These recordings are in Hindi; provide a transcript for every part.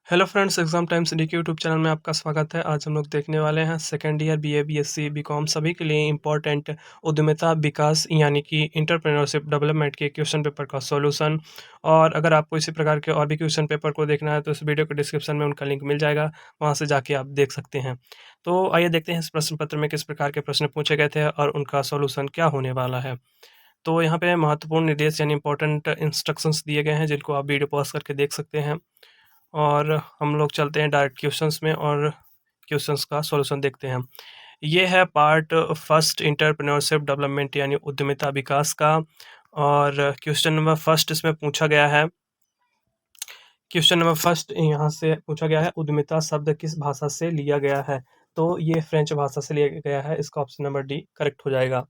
Hello friends, exam times D के यूट्यूब चैनल में आपका स्वागत है। आज हम लोग देखने वाले हैं second year BA, BSc, BCom सभी के लिए इम्पोर्टेंट उद्यमिता विकास यानी कि इंटरप्रेन्योरशिप डेवलपमेंट के क्वेश्चन पेपर का सॉल्यूशन। और अगर आपको इसी प्रकार के और भी क्वेश्चन पेपर को देखना है तो इस वीडियो के डिस्क्रिप्शन में उनका लिंक मिल जाएगा, वहाँ से जाके आप देख सकते हैं। तो आइए देखते हैं इस प्रश्न पत्र में किस प्रकार के प्रश्न पूछे गए थे और उनका सॉल्यूशन क्या होने वाला है। तो यहाँ पे महत्वपूर्ण निर्देश यानी इंपॉर्टेंट इंस्ट्रक्शंस दिए गए हैं जिनको आप वीडियो पॉज करके देख सकते हैं। और हम लोग चलते हैं डायरेक्ट क्वेश्चंस में और क्वेश्चंस का सॉल्यूशन देखते हैं। ये है पार्ट फर्स्ट इंटरप्रेन्योरशिप डेवलपमेंट यानी उद्यमिता विकास का। और क्वेश्चन नंबर फर्स्ट इसमें पूछा गया है। क्वेश्चन नंबर फर्स्ट यहाँ से पूछा गया है, उद्यमिता शब्द किस भाषा से लिया गया है? तो ये फ्रेंच भाषा से लिया गया है, इसका ऑप्शन नंबर डी करेक्ट हो जाएगा।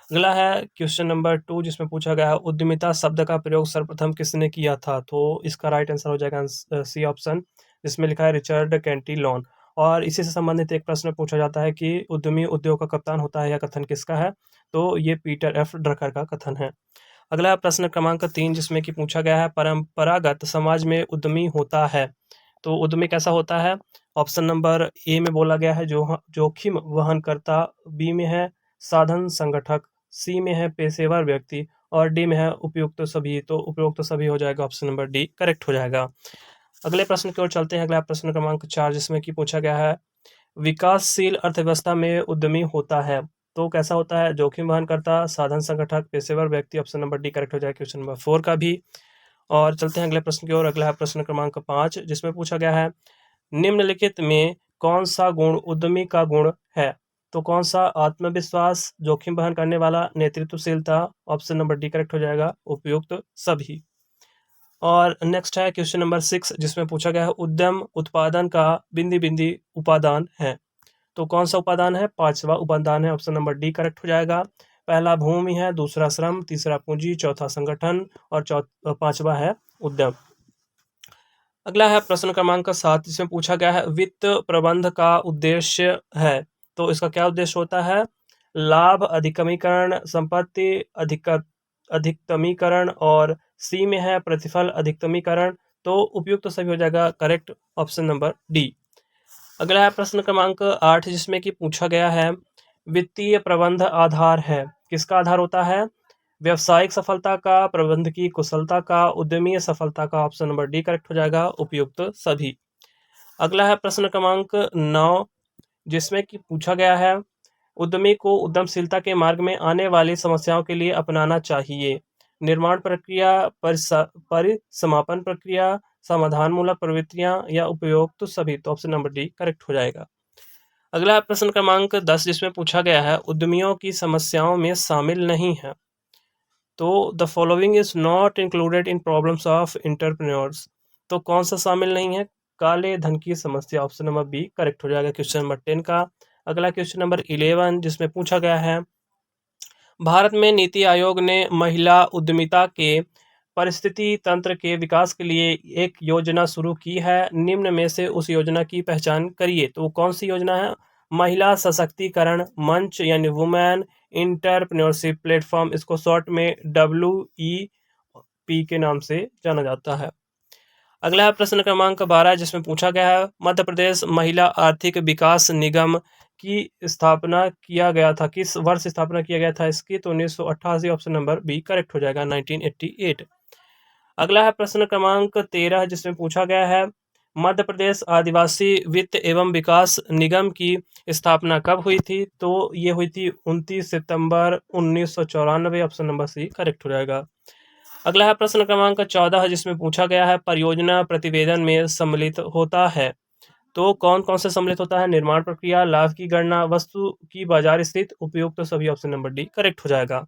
अगला है क्वेश्चन नंबर 2 जिसमें पूछा गया है, उद्यमिता शब्द का प्रयोग सर्वप्रथम किसने किया था? तो इसका राइट आंसर हो जाएगा सी ऑप्शन, जिसमें लिखा है रिचर्ड कैंटिलोन। और इसी से संबंधित एक प्रश्न पूछा जाता है कि उद्यमी उद्योग का कप्तान होता है, या कथन किसका है? तो ये पीटर एफ ड्रकर का कथन है। अगला प्रश्न क्रमांक 3 जिसमें कि पूछा गया है, परंपरागत समाज में उद्यमी होता है, तो उद्यमी कैसा होता है? ऑप्शन नंबर ए में बोला गया है जो जोखिम वहन करता, बी में है साधन संगठक, सी में है पेशेवर व्यक्ति और डी में है उपयुक्त सभी। तो उपयुक्त सभी हो जाएगा, ऑप्शन नंबर डी करेक्ट हो जाएगा। अगले प्रश्न की ओर चलते हैं। अगला प्रश्न क्रमांक 4 जिसमें कि पूछा गया है, विकासशील अर्थव्यवस्था में उद्यमी होता है, तो कैसा होता है? जोखिम वहन करता, साधन संगठक, पेशेवर व्यक्ति। ऑप्शन नंबर डी करेक्ट हो जाएगा क्वेश्चन नंबर 4 का भी। और चलते हैं अगले प्रश्न की ओर। अगला है प्रश्न क्रमांक 5 जिसमें पूछा गया है, निम्नलिखित में कौन सा गुण उद्यमी का गुण है? तो कौन सा? आत्मविश्वास, जोखिम वहन करने वाला, नेतृत्वशीलता। ऑप्शन नंबर डी करेक्ट हो जाएगा, उपयुक्त सभी। और नेक्स्ट है क्वेश्चन नंबर 6 जिसमें पूछा गया है, उद्यम उत्पादन का बिंदी बिंदी उपादान है, तो कौन सा उपादान है? पांचवा उपादान है, ऑप्शन नंबर डी करेक्ट हो जाएगा। पहला भूमि है, दूसरा श्रम, तीसरा पूंजी, चौथा संगठन और पांचवा है उद्यम। अगला है प्रश्न क्रमांक 7 जिसमें पूछा गया है, वित्त प्रबंध का उद्देश्य है, तो इसका क्या उद्देश्य होता है? लाभ अधिकमीकरण, संपत्ति अधिकतमीकरण और सी में है प्रतिफल अधिकतमीकरण। तो उपयुक्त सभी हो जाएगा, करेक्ट ऑप्शन नंबर डी। अगला है प्रश्न क्रमांक 8 जिसमें कि पूछा गया है, वित्तीय प्रबंध आधार है, किसका आधार होता है? व्यावसायिक सफलता का, प्रबंध की कुशलता का, उद्यमीय सफलता का। ऑप्शन नंबर डी करेक्ट हो जाएगा, उपयुक्त सभी। अगला है प्रश्न क्रमांक 9 जिसमें कि पूछा गया है, उद्यमी को उद्यमशीलता के मार्ग में आने वाली समस्याओं के लिए अपनाना चाहिए। निर्माण प्रक्रिया, परिसमापन प्रक्रिया, समाधानमूलक प्रवृत्तियां या उपयुक्त सभी। तो ऑप्शन नंबर डी करेक्ट हो जाएगा। अगला प्रश्न क्रमांक 10 जिसमें पूछा गया है, उद्यमियों की समस्याओं में शामिल नहीं है, तो the following is not included in problems of entrepreneurs. तो कौन सा शामिल नहीं है? काले धन की समस्या। ऑप्शन नंबर बी करेक्ट हो जाएगा क्वेश्चन नंबर 10 का। अगला क्वेश्चन नंबर 11 जिसमें पूछा गया है, भारत में नीति आयोग ने महिला उद्यमिता के परिस्थिति तंत्र के विकास के लिए एक योजना शुरू की है, निम्न में से उस योजना की पहचान करिए। तो कौन सी योजना है? महिला सशक्तिकरण मंच यानी वुमेन इंटरप्रेन्योरशिप प्लेटफॉर्म, इसको शॉर्ट में WEP के नाम से जाना जाता है। अगला है प्रश्न क्रमांक 12 जिसमें पूछा गया है, मध्य प्रदेश महिला आर्थिक विकास निगम की स्थापना किया गया था, किस वर्ष स्थापना किया गया था इसकी? तो 1988। ऑप्शन नंबर बी करेक्ट हो जाएगा, 1988। अगला है प्रश्न क्रमांक 13 जिसमें पूछा गया है, मध्य प्रदेश आदिवासी वित्त एवं विकास निगम की स्थापना कब हुई थी? तो ये हुई थी 29 सितंबर 1994। ऑप्शन नंबर सी करेक्ट हो जाएगा। अगला है प्रश्न क्रमांक 14 जिसमें पूछा गया है, परियोजना प्रतिवेदन में सम्मिलित होता है, तो कौन कौन से सम्मिलित होता है? निर्माण प्रक्रिया, लाभ की गणना, वस्तु की बाजार स्थिति, उपयुक्त तो सभी। ऑप्शन नंबर डी करेक्ट हो जाएगा।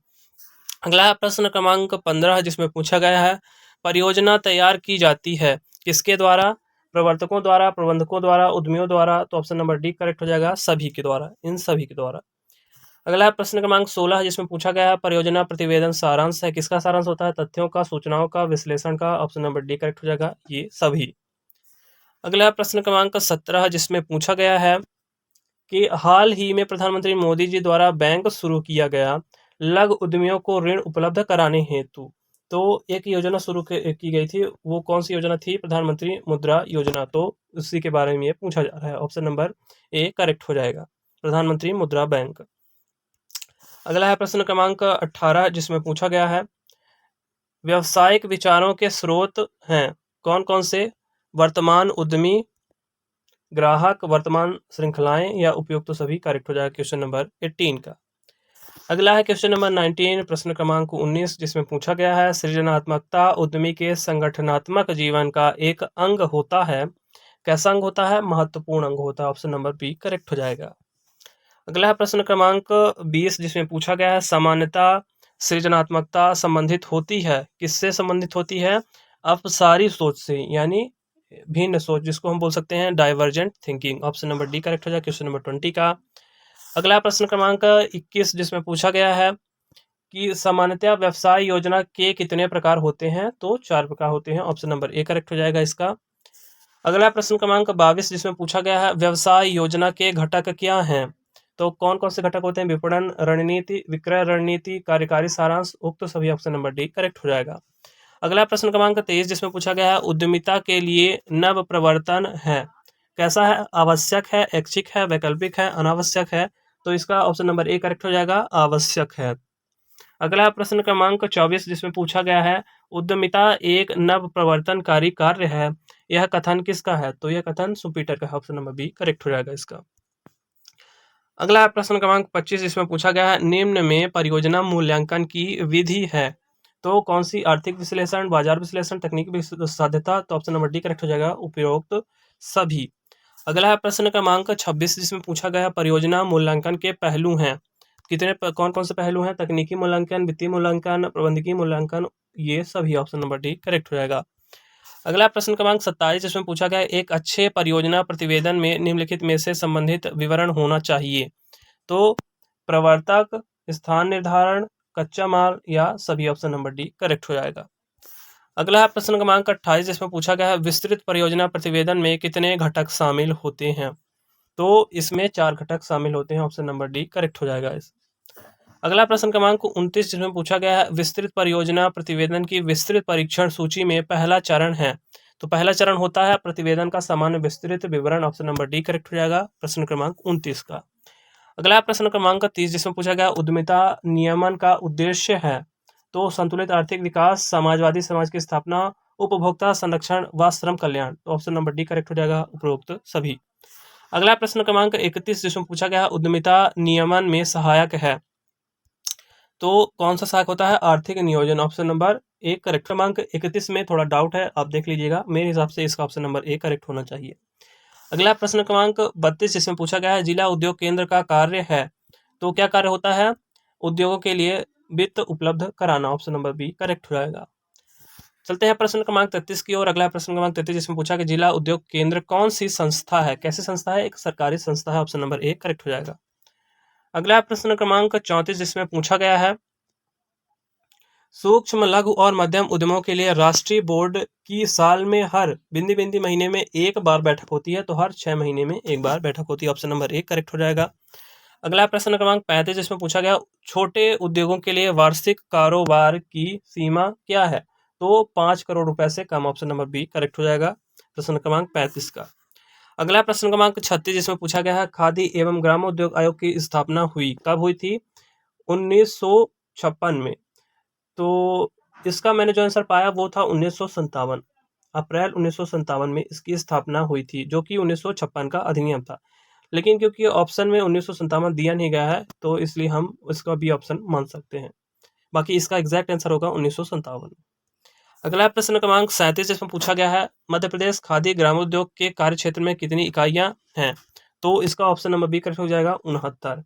अगला है प्रश्न क्रमांक 15 जिसमें पूछा गया है, परियोजना तैयार की जाती है किसके द्वारा? प्रवर्तकों द्वारा, प्रबंधकों द्वारा, उद्यमियों द्वारा। तो ऑप्शन नंबर डी करेक्ट हो जाएगा, सभी के द्वारा, इन सभी के द्वारा। अगला है प्रश्न क्रमांक 16 जिसमें पूछा गया है, परियोजना प्रतिवेदन सारांश है, किसका सारांश होता है? तथ्यों का, सूचनाओं का, विश्लेषण का। ऑप्शन नंबर डी करेक्ट हो जाएगा, ये सभी। अगला प्रश्न क्रमांक 17 जिसमें पूछा गया है कि हाल ही में प्रधानमंत्री मोदी जी द्वारा बैंक शुरू किया गया लघु उद्यमियों को ऋण उपलब्ध कराने हेतु, तो एक योजना शुरू की गई थी, वो कौन सी योजना थी? प्रधानमंत्री मुद्रा योजना। तो उसी के बारे में ये पूछा जा रहा है। ऑप्शन नंबर ए करेक्ट हो जाएगा, प्रधानमंत्री मुद्रा बैंक। अगला है प्रश्न क्रमांक 18, जिसमें पूछा गया है व्यावसायिक विचारों के स्रोत हैं कौन कौन से? वर्तमान उद्यमी, ग्राहक, वर्तमान श्रृंखलाएं या उपयुक्त तो सभी। करेक्ट हो जाएगा क्वेश्चन नंबर 18 का। अगला है क्वेश्चन नंबर 19, प्रश्न क्रमांक 19, जिसमें पूछा गया है सृजनात्मकता उद्यमी के संगठनात्मक जीवन का एक अंग होता है। कैसा अंग होता है? महत्वपूर्ण अंग होता है। ऑप्शन नंबर बी करेक्ट हो जाएगा। अगला है प्रश्न क्रमांक 20, जिसमें पूछा गया है सामान्यता सृजनात्मकता संबंधित होती है, किससे संबंधित होती है? अपसारी सोच से, यानी भिन्न सोच, जिसको हम बोल सकते हैं divergent thinking. Option number D correct हो जाएगा क्वेश्चन नंबर 20 का। अगला प्रश्न क्रमांक 21, जिसमें पूछा गया है कि सामान्यतः व्यवसाय योजना के कितने प्रकार होते हैं? तो 4 प्रकार होते हैं। ऑप्शन नंबर ए करेक्ट हो जाएगा इसका। अगला प्रश्न क्रमांक 22, जिसमें पूछा गया है व्यवसाय योजना के घटक क्या हैं? तो कौन कौन से घटक होते हैं? विपणन रणनीति, विक्रय रणनीति, कार्यकारी सारांश, उक्त सभी। ऑप्शन नंबर डी करेक्ट हो जाएगा। अगला प्रश्न क्रमांक 23, जिसमें पूछा गया है उद्यमिता के लिए नव प्रवर्तन है, कैसा है? आवश्यक है, ऐच्छिक है, वैकल्पिक है, अनावश्यक है। तो इसका ऑप्शन नंबर ए करेक्ट हो जाएगा, आवश्यक है। अगला प्रश्न क्रमांक 24, जिसमें पूछा गया है उद्यमिता एक नव प्रवर्तनकारी कार्य है, यह कथन किसका है? तो यह कथन सुपीटर का है। ऑप्शन नंबर बी करेक्ट हो जाएगा इसका। अगला प्रश्न क्रमांक 25, जिसमें पूछा गया है निम्न में परियोजना मूल्यांकन की विधि है, तो कौन सी? आर्थिक विश्लेषण, बाजार विश्लेषण, तकनीकी साध्यता। तो ऑप्शन नंबर डी करेक्ट हो जाएगा, उपरोक्त सभी। अगला है प्रश्न क्रमांक 26, जिसमें पूछा गया है परियोजना मूल्यांकन के पहलू हैं, कितने? कौन कौन से पहलू हैं? तकनीकी मूल्यांकन, वित्तीय मूल्यांकन, प्रबंधकीय मूल्यांकन, ये सभी। ऑप्शन नंबर डी करेक्ट हो जाएगा। अगला प्रश्न क्रमांक 27, जिसमें पूछा गया है एक अच्छे परियोजना प्रतिवेदन में निम्नलिखित में से संबंधित विवरण होना चाहिए, तो प्रवर्तक, स्थान निर्धारण, कच्चा माल या सभी। ऑप्शन नंबर डी करेक्ट हो जाएगा। अगला है प्रश्न क्रमांक 28, जिसमें पूछा गया है विस्तृत परियोजना प्रतिवेदन में कितने घटक शामिल होते हैं? तो इसमें 4 घटक शामिल होते हैं। ऑप्शन नंबर डी करेक्ट हो जाएगा इस। अगला प्रश्न क्रमांक 29, जिसमें पूछा गया है विस्तृत परियोजना प्रतिवेदन की विस्तृत परीक्षण सूची में पहला चरण है, तो पहला चरण होता है प्रतिवेदन का सामान्य विस्तृत विवरण। ऑप्शन नंबर डी करेक्ट हो जाएगा प्रश्न क्रमांक 29 का। अगला प्रश्न क्रमांक 30, जिसमें पूछा गया उद्यमिता नियमन का उद्देश्य है, तो संतुलित आर्थिक विकास, समाजवादी समाज की स्थापना, उपभोक्ता संरक्षण व श्रम कल्याण। तो ऑप्शन नंबर डी करेक्ट हो जाएगा, उपरोक्त सभी। अगला प्रश्न क्रमांक 31, जिसमें पूछा गया उद्यमिता नियमन में सहायक है, तो कौन सा सहायक होता है? आर्थिक नियोजन। Option number A correct. क्रमांक 31 में थोड़ा डाउट है, आप देख लीजिएगा, मेरे हिसाब से इसका ऑप्शन नंबर ए करेक्ट होना चाहिए। अगला प्रश्न क्रमांक 32, जिसमें पूछा गया है जिला उद्योग केंद्र का कार्य है, तो क्या कार्य होता है? उद्योगों के लिए वित्त उपलब्ध कराना। ऑप्शन नंबर बी करेक्ट हो जाएगा। चलते हैं प्रश्न क्रमांक 33 की ओर। अगला प्रश्न क्रमांक 33, जिसमें पूछा कि जिला उद्योग केंद्र कौन सी संस्था है, कैसी संस्था है? एक सरकारी संस्था है। ऑप्शन नंबर ए करेक्ट हो जाएगा। अगला प्रश्न क्रमांक 34, जिसमें पूछा गया है सूक्ष्म लघु और मध्यम उद्यमों के लिए राष्ट्रीय बोर्ड की साल में हर बिंदी बिंदी महीने में एक बार बैठक होती है, तो हर 6 महीने में एक बार बैठक होती है। ऑप्शन नंबर ए करेक्ट हो जाएगा। अगला प्रश्न क्रमांक 35, जिसमें पूछा गया छोटे उद्योगों के लिए वार्षिक कारोबार की सीमा क्या है, तो 5 करोड़ रुपए से कम। ऑप्शन नंबर बी करेक्ट हो जाएगा प्रश्न क्रमांक 35 का। अगला प्रश्न क्रमांक 36, जिसमें पूछा गया है खादी एवं ग्रामोद्योग आयोग की स्थापना हुई, कब हुई थी? 1956 में। तो इसका मैंने जो आंसर पाया वो था 1957, अप्रैल 1957 में इसकी स्थापना हुई थी, जो कि 1956 का अधिनियम था। लेकिन क्योंकि ऑप्शन में 1957 दिया नहीं गया है, तो इसलिए हम इसका भी ऑप्शन मान सकते हैं। बाकी इसका एग्जैक्ट आंसर होगा 1957। अगला प्रश्न क्रमांक 37, इसमें पूछा गया है मध्य प्रदेश खादी ग्रामोद्योग के कार्य क्षेत्र में कितनी इकाइयां हैं, तो इसका ऑप्शन नंबर बी करेक्ट हो जाएगा 69।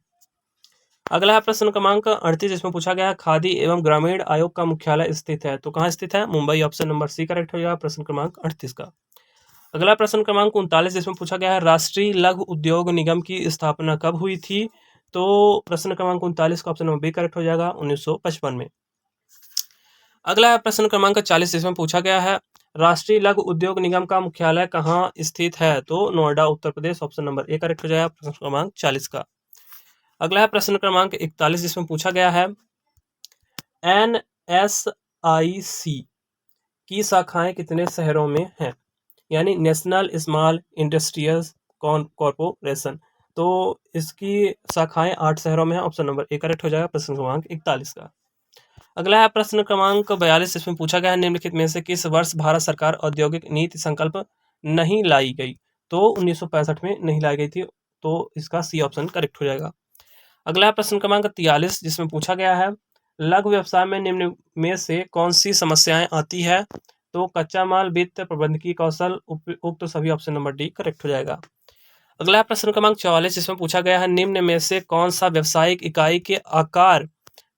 अगला है प्रश्न क्रमांक 38, जिसमें पूछा गया खादी एवं ग्रामीण आयोग का मुख्यालय स्थित है, तो कहाँ स्थित है? Mumbai. Option number C correct हो जाएगा प्रश्न क्रमांक 38 का। अगला प्रश्न क्रमांक 39, जिसमें पूछा गया है राष्ट्रीय लघु उद्योग निगम की स्थापना कब हुई थी, तो प्रश्न क्रमांक 39 का ऑप्शन नंबर बी करेक्ट हो जाएगा 1955 में। अगला है प्रश्न क्रमांक 40, जिसमें पूछा गया है राष्ट्रीय लघु उद्योग निगम का मुख्यालय कहाँ स्थित है, तो Noida Uttar Pradesh. Option number A correct हो जाएगा प्रश्न क्रमांक 40 का। अगला है प्रश्न क्रमांक 41, जिसमें पूछा गया है NSRC की शाखाएं कितने शहरों में हैं? यानी नेशनल स्मॉल इंडस्ट्रियल कॉरपोरेशन। तो इसकी शाखाएं 8 शहरों में है। ऑप्शन नंबर ए करेक्ट हो जाएगा प्रश्न क्रमांक 41 का। अगला है प्रश्न क्रमांक 42। इसमें पूछा गया है निम्नलिखित में से किस वर्ष भारत सरकार औद्योगिक नीति संकल्प नहीं लाई गई? तो 1965 में नहीं लाई गई थी, तो इसका सी ऑप्शन करेक्ट हो जाएगा। अगला प्रश्न क्रमांक 43 जिसमें पूछा गया है लघु व्यवसाय में निम्न में से कौन सी समस्याएं आती है? तो कच्चा माल, वित्त, प्रबंधकीय कौशल, उक्त सभी ऑप्शन नंबर डी करेक्ट हो जाएगा। अगला प्रश्न क्रमांक 44 जिसमें पूछा गया है निम्न में से कौन सा व्यवसायिक इकाई के आकार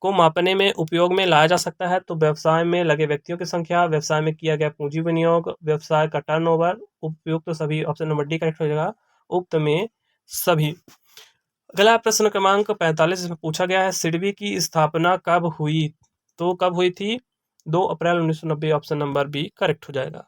को मापने में उपयोग में लाया जा सकता है? तो व्यवसाय में लगे व्यक्तियों की संख्या, व्यवसाय में किया गया पूंजी विनियोग, व्यवसाय का टर्नओवर, उपयुक्त सभी ऑप्शन नंबर डी करेक्ट हो जाएगा, उक्त में सभी। अगला प्रश्न क्रमांक 45 में पूछा गया है सिडबी की स्थापना कब हुई? तो कब हुई थी? 2 अप्रैल 1990 ऑप्शन नंबर बी करेक्ट हो जाएगा।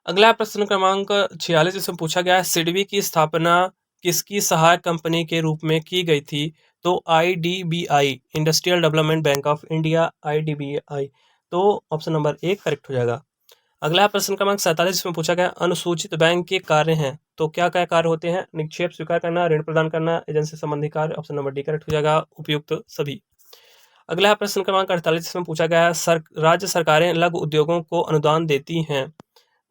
अगला प्रश्न क्रमांक 46 इसमें पूछा गया है सिडबी की स्थापना किसकी सहायक कंपनी के रूप में की गई थी? तो IDBI, industrial development bank of India, IDBI। तो ऑप्शन नंबर ए करेक्ट हो जाएगा। अगला प्रश्न क्रमांक 47 इसमें पूछा गया अनुसूचित बैंक के कार्य हैं। तो क्या क्या कार्य होते हैं? निक्षेप स्वीकार करना, ऋण प्रदान करना, एजेंसी संबंधी कार्य। ऑप्शन नंबर डी करेक्ट हो जाएगा, उपयुक्त सभी। अगला प्रश्न क्रमांक 48 इसमें पूछा गया है राज्य सरकारें लघु उद्योगों को अनुदान देती हैं।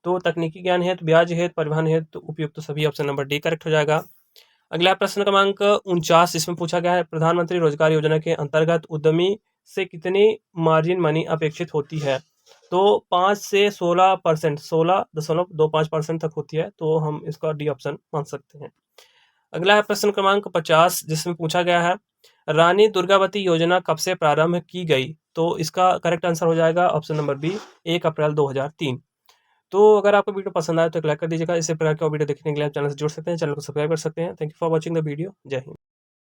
तो तकनीकी ज्ञान हेतु, ब्याज हेतु, परिवहन हेतु, उपयुक्त सभी। ऑप्शन नंबर डी करेक्ट हो जाएगा। अगला प्रश्न क्रमांक 49 इसमें पूछा गया है प्रधानमंत्री रोजगार योजना के अंतर्गत उद्यमी से कितनी मार्जिन मनी अपेक्षित होती है? तो 5 से 16%, 16.25% तक होती है, तो हम इसका डी ऑप्शन मान सकते हैं। अगला है प्रश्न क्रमांक 50 जिसमें पूछा गया है रानी दुर्गावती योजना कब से प्रारंभ की गई? तो इसका करेक्ट आंसर हो जाएगा ऑप्शन नंबर बी, 1 अप्रैल 2003। तो अगर आपको वीडियो पसंद आए तो एक लाइक कर दीजिएगा। इसी प्रकार का वीडियो देखने के लिए आप चैनल से जुड़ सकते हैं, चैनल को सब्सक्राइब कर सकते हैं। Thank you for watching the video. जय हिंद।